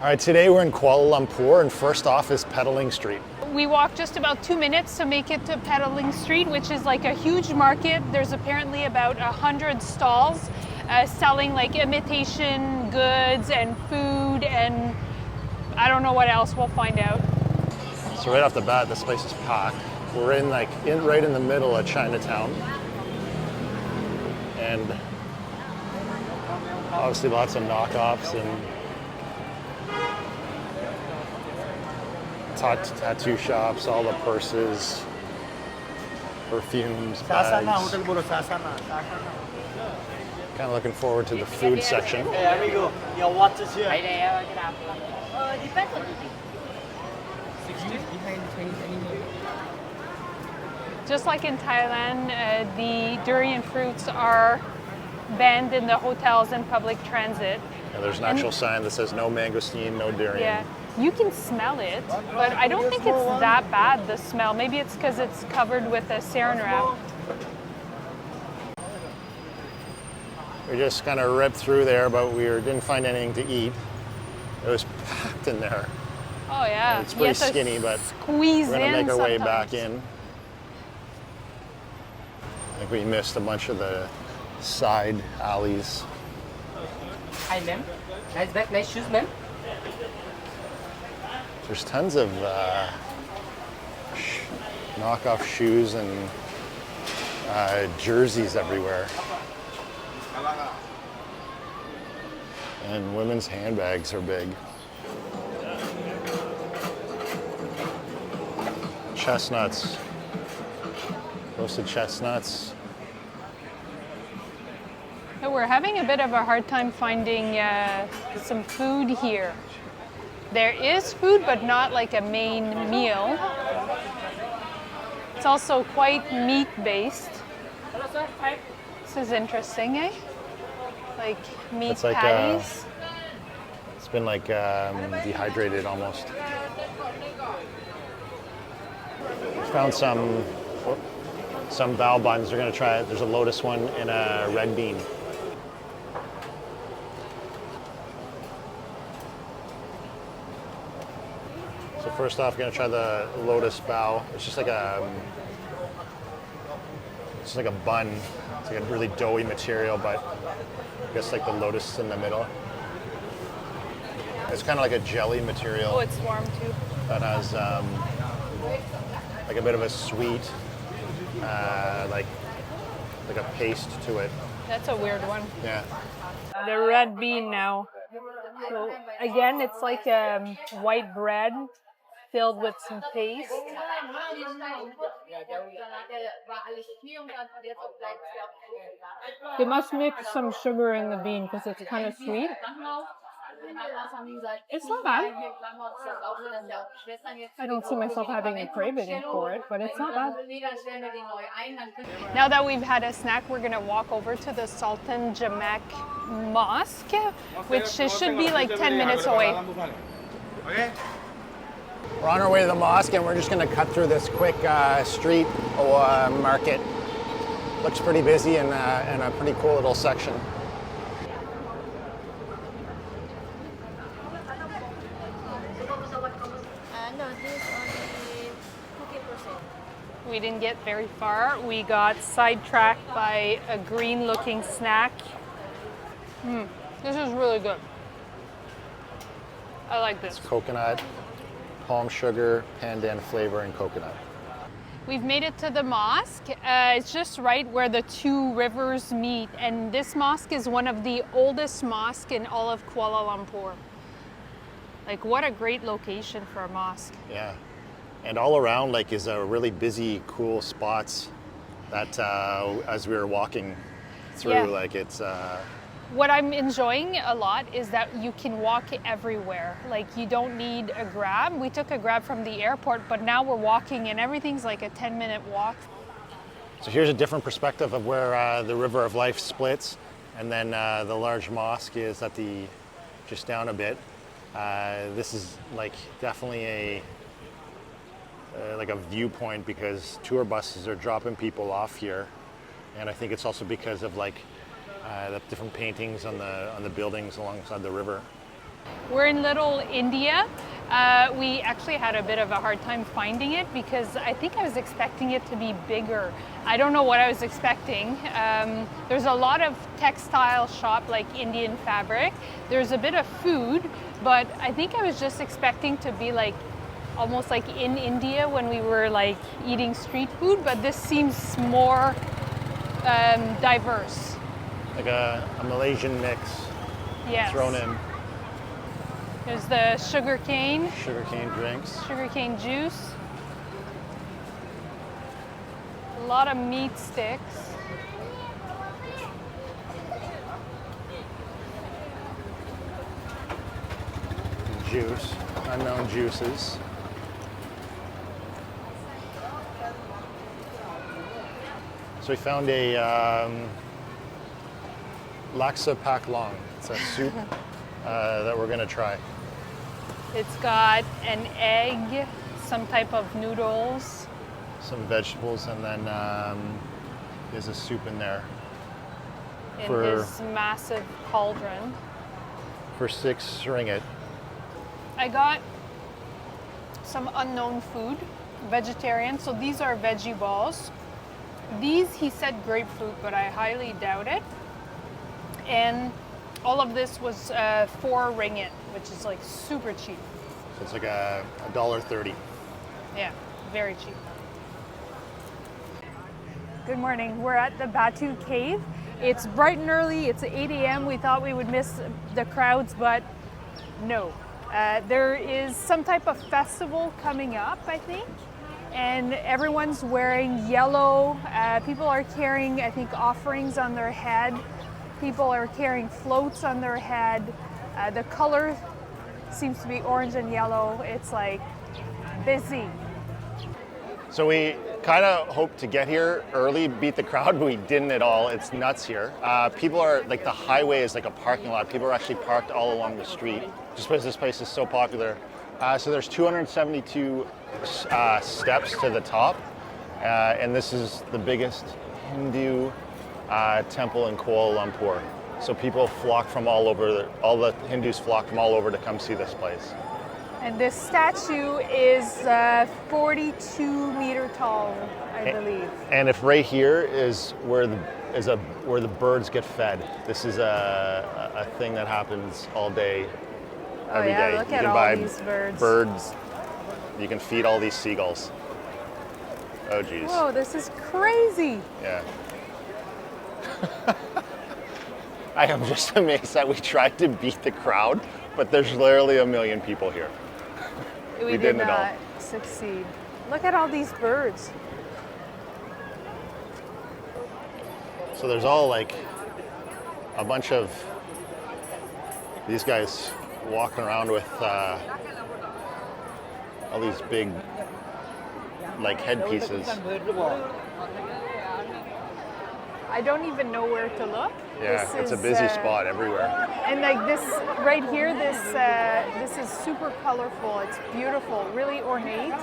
All right, today we're in Kuala Lumpur, and first off is Petaling Street. We walked just about 2 minutes to make it to Petaling Street, which is like a huge market. There's apparently about 100 stalls selling like imitation goods and food, and I don't know what else. We'll find out. So right off the bat, this place is packed. We're right in the middle of Chinatown, and obviously lots of knockoffs and tattoo shops, all the purses, perfumes, bags. Kind of looking forward to the food section. Hey amigo, your water's here. Just like in Thailand, the durian fruits are banned in the hotels and public transit. Yeah, there's an actual sign that says no mangosteen, no durian. Yeah, you can smell it, but I don't think it's that bad, the smell. Maybe it's because it's covered with a saran wrap. We just kind of ripped through there, but we didn't find anything to eat. It was packed in there. Oh yeah, It's pretty skinny, but squeeze we're gonna make our way back sometimes. in. I think we missed a bunch of the side alleys. Hi ma'am, nice bag, nice shoes ma'am. There's tons of knockoff shoes and jerseys everywhere. And women's handbags are big. Chestnuts, roasted chestnuts. So we're having a bit of a hard time finding some food here. There is food, but not like a main meal. It's also quite meat-based. This is interesting, eh? Like meat It's like, patties. It's been like dehydrated almost. Found some bao buns. We're gonna try it. There's a lotus one and a red bean. So first off, we're gonna try the lotus bao. It's just like a bun. It's like a really doughy material, but I guess like the lotus in the middle. It's kind of like a jelly material. Oh, it's warm too. That has like a bit of a sweet, like a paste to it. That's a weird one. Yeah. The red bean now. So again, it's like white bread filled with some paste. They must mix some sugar in the bean because it's kind of sweet. It's not bad. I don't see myself having a craving for it, but it's not bad. Now that we've had a snack, we're gonna walk over to the Sultan Jamek Mosque, which should be like 10 minutes away. We're on our way to the mosque, and we're just gonna cut through this quick street or market. Looks pretty busy and a pretty cool little section. No, this only 50%. We didn't get very far. We got sidetracked by a green-looking snack. This is really good. I like this. It's coconut, palm sugar, pandan flavor, and coconut. We've made it to the mosque. It's just right where the two rivers meet, and this mosque is one of the oldest mosques in all of Kuala Lumpur. Like, what a great location for a mosque. Yeah. And all around like is a really busy, cool spots that as we were walking through, Yeah. like it's What I'm enjoying a lot is that you can walk everywhere. Like, you don't need a Grab. We took a Grab from the airport, but now we're walking and everything's like a 10-minute walk. So here's a different perspective of where the River of Life splits, and then the large mosque is at the just down a bit. This is like definitely a viewpoint because tour buses are dropping people off here, and I think it's also because of like the different paintings on the buildings alongside the river. We're in Little India. We actually had a bit of a hard time finding it because I think I was expecting it to be bigger. I don't know what I was expecting. There's a lot of textile shop, like Indian fabric. There's a bit of food, but I think I was just expecting to be like almost like in India when we were like eating street food, but this seems more diverse. Like a Malaysian mix Yes. thrown in. There's the sugarcane Drinks. juice. A lot of meat sticks. Juice. Unknown juices. So we found a laksa pak long. It's a soup that we're gonna try. It's got an egg, some type of noodles. Some vegetables, and then there's a soup in there In For- his massive cauldron. for 6 ringgit. I got some unknown food, vegetarian. So these are veggie balls. These, he said grapefruit, but I highly doubt it. And all of this was 4 ringgit, which is like super cheap. So it's like a $1.30. Yeah, very cheap. Good morning. We're at the Batu Cave. It's bright and early. It's 8 a.m. We thought we would miss the crowds, but no. There is some type of festival coming up, I think, and everyone's wearing yellow. People are carrying, I think, offerings on their head. People are carrying floats on their head. The color seems to be orange and yellow. It's like busy. So we kind of hoped to get here early, beat the crowd, but we didn't at all. It's nuts here. People are, like, the highway is like a parking lot. People are actually parked all along the street, just because this place is so popular. So there's 272 steps to the top, and this is the biggest Hindu temple in Kuala Lumpur. So people flock from all over, all the Hindus flock from all over to come see this place. And this statue is 42 meter tall, I believe. And if right here is where the birds get fed. This is a thing that happens all day, every day. Look You at can all buy these birds. birds. You can feed all these seagulls. Oh geez. Whoa, this is crazy. Yeah. I am just amazed that we tried to beat the crowd, but there's literally a million people here. We did didn't at all. not succeed. Look at all these birds. So there's all like a bunch of these guys walking around with all these big like headpieces. I don't even know where to look. Yeah, This it's a is, busy spot everywhere. And like this right here, this is super colorful. It's beautiful, really ornate.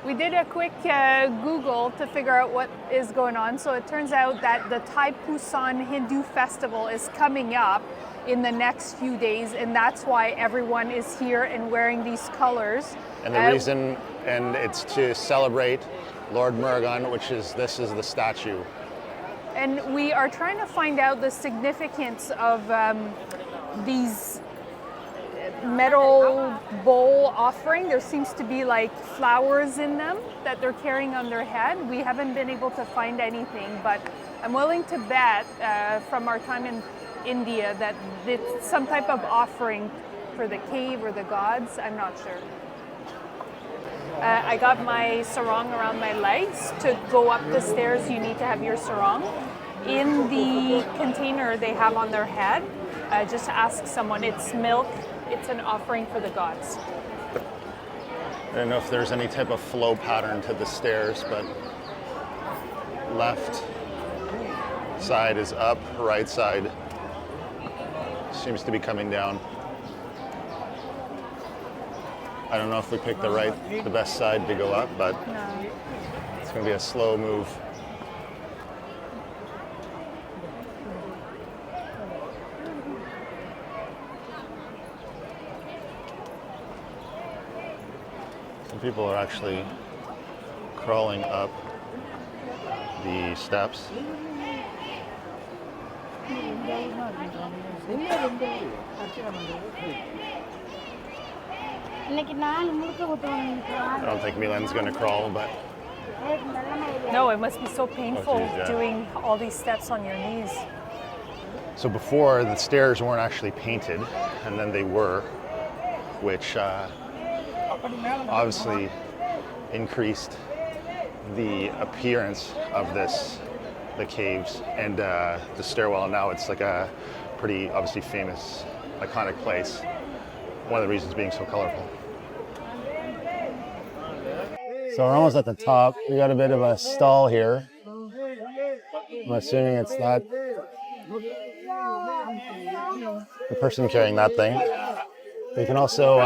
We did a quick Google to figure out what is going on. So it turns out that the Thai-Pusan Hindu festival is coming up in the next few days, and that's why everyone is here and wearing these colors. And the reason, and it's to celebrate Lord Murugan, this is the statue. And we are trying to find out the significance of these metal bowl offering. There seems to be like flowers in them that they're carrying on their head. We haven't been able to find anything, but I'm willing to bet from our time in India that it's some type of offering for the cave or the gods. I'm not sure. I got my sarong around my legs. To go up the stairs, you need to have your sarong. In the container they have on their head, just ask someone. It's milk. It's an offering for the gods. I don't know if there's any type of flow pattern to the stairs, but left side is up, right side seems to be coming down. I don't know if we picked the best side to go up, but it's going to be a slow move. Some people are actually crawling up the steps. I don't think Milan's gonna crawl, but No, it must be so painful geez, yeah. doing all these steps on your knees. so before the stairs weren't actually painted, and then they were, which obviously increased the appearance of the caves and the stairwell. Now it's like a pretty obviously famous, iconic place. One of the reasons being so colorful. So we're almost at the top. We got a bit of a stall here. I'm assuming it's not the person carrying that thing. You can also,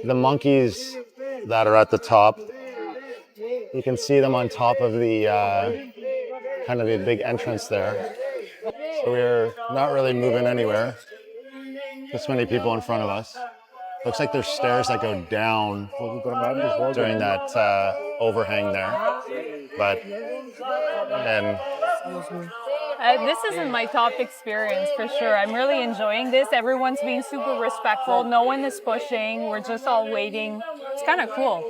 the monkeys that are at the top, you can see them on top of the, kind of the big entrance there. So we're not really moving anywhere. This many people in front of us. Looks like there's stairs that go down during that overhang there. But, and This isn't my top experience for sure. I'm really enjoying this. Everyone's being super respectful. No one is pushing. We're just all waiting. It's kind of cool.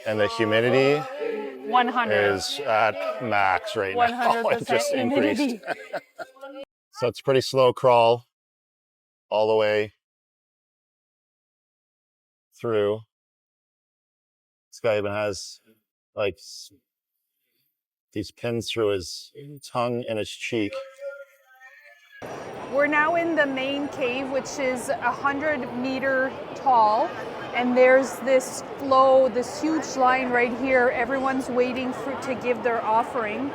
and the humidity 100. is at max right now. 100% It just increased. humidity. So it's pretty slow crawl all the way through. This guy even has like these pins through his tongue and his cheek. We're now in the main cave, which is 100-meter tall. And there's this flow, this huge line right here. Everyone's waiting to give their offering.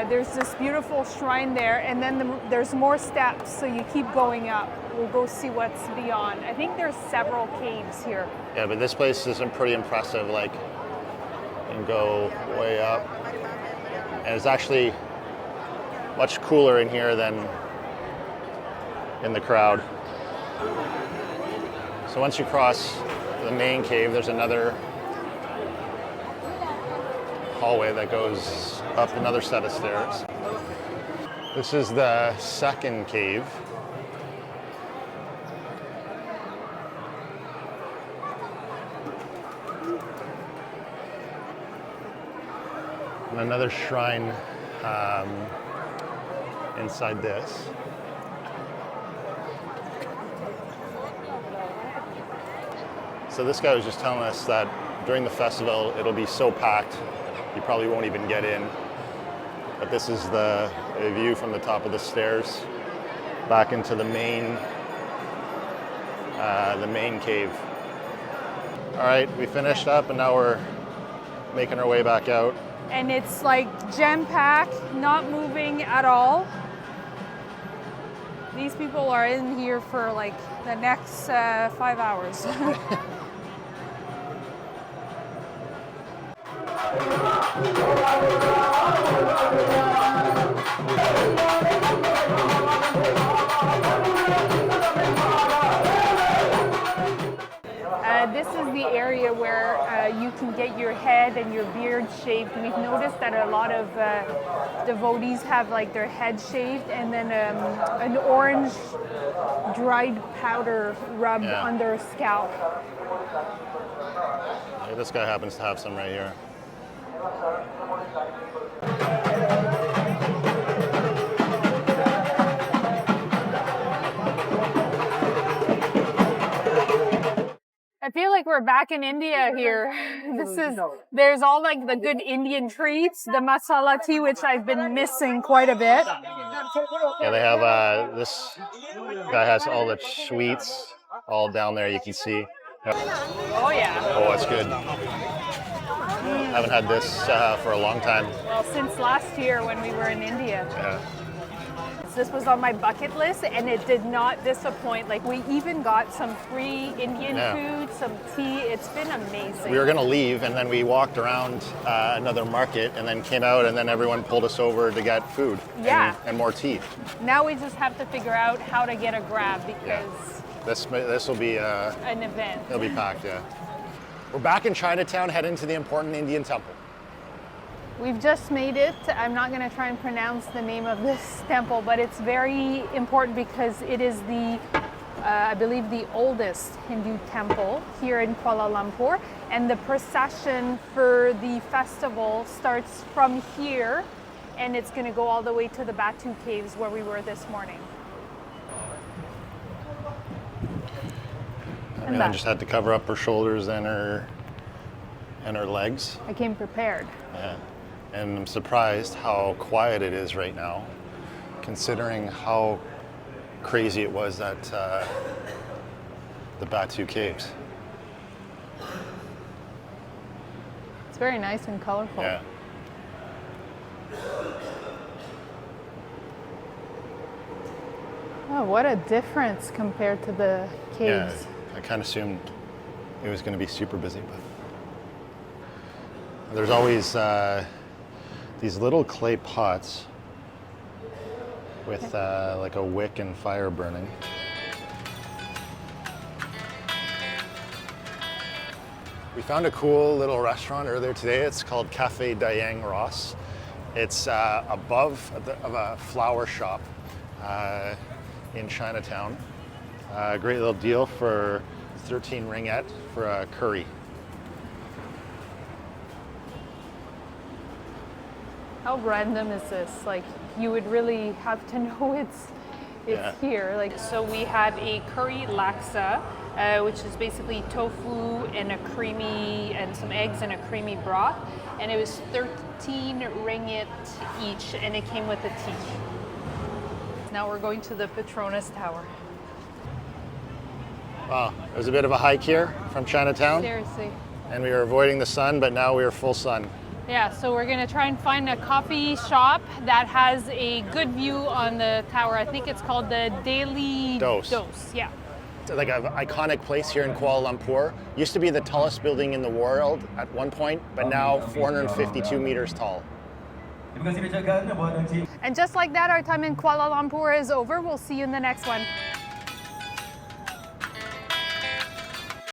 There's this beautiful shrine there, and then there's more steps, so you keep going up. We'll go see what's beyond. I think there's several caves here. Yeah, but this place isn't pretty impressive. Like, you can go way up. And it's actually much cooler in here than in the crowd. So once you cross the main cave, there's another hallway that goes up another set of stairs. This is the second cave. And another shrine inside this. So this guy was just telling us that during the festival, it'll be so packed, you probably won't even get in. But this is the view from the top of the stairs back into the main cave. All right, we finished up and now we're making our way back out. And it's like jam-packed, not moving at all. These people are in here for like the next 5 hours. This is the area where you can get your head and your beard shaved. We've noticed that a lot of devotees have like their head shaved and then an orange dried powder rubbed on their scalp. Yeah, this guy happens to have some right here. I feel like we're back in India here. There's all like the good Indian treats, the masala tea, which I've been missing quite a bit. Yeah, they have, this guy has all the sweets all down there, you can see. Oh yeah. Oh, that's good. Haven't had this for a long time. Well, since last year when we were in India. Yeah. This was on my bucket list and it did not disappoint. Like we even got some free Indian food, some tea. It's been amazing. We were gonna leave and then we walked around another market and then came out and then everyone pulled us over to get food and more tea. Now we just have to figure out how to get a grab because this will be an event. It'll be packed, yeah. We're back in Chinatown, heading to the important Indian temple. We've just made it. I'm not going to try and pronounce the name of this temple, but it's very important because it is the, I believe, the oldest Hindu temple here in Kuala Lumpur. And the procession for the festival starts from here, and it's going to go all the way to the Batu Caves where we were this morning. I just had to cover up her shoulders and her legs. I came prepared. Yeah. And I'm surprised how quiet it is right now, considering how crazy it was at the Batu Caves. It's very nice and colorful. Yeah. Oh, what a difference compared to the caves. Yeah, I kind of assumed it was going to be super busy, but there's always these little clay pots with like a wick and fire burning. We found a cool little restaurant earlier today. It's called Cafe Dayang Ross. It's above a flower shop in Chinatown. Great little deal for 13 ringgit for a curry. How random is this? Like, you would really have to know it's here. Like, so we had a curry laksa, which is basically tofu and some eggs and a creamy broth, and it was 13 ringgit each, and it came with a tea. Now we're going to the Petronas Tower. Wow, it was a bit of a hike here from Chinatown. Seriously. And we were avoiding the sun, but now we are full sun. Yeah, so we're gonna try and find a coffee shop that has a good view on the tower. I think it's called the Daily Dose. Yeah. It's like an iconic place here in Kuala Lumpur. Used to be the tallest building in the world at one point, but now 452 meters tall. And just like that, our time in Kuala Lumpur is over. We'll see you in the next one.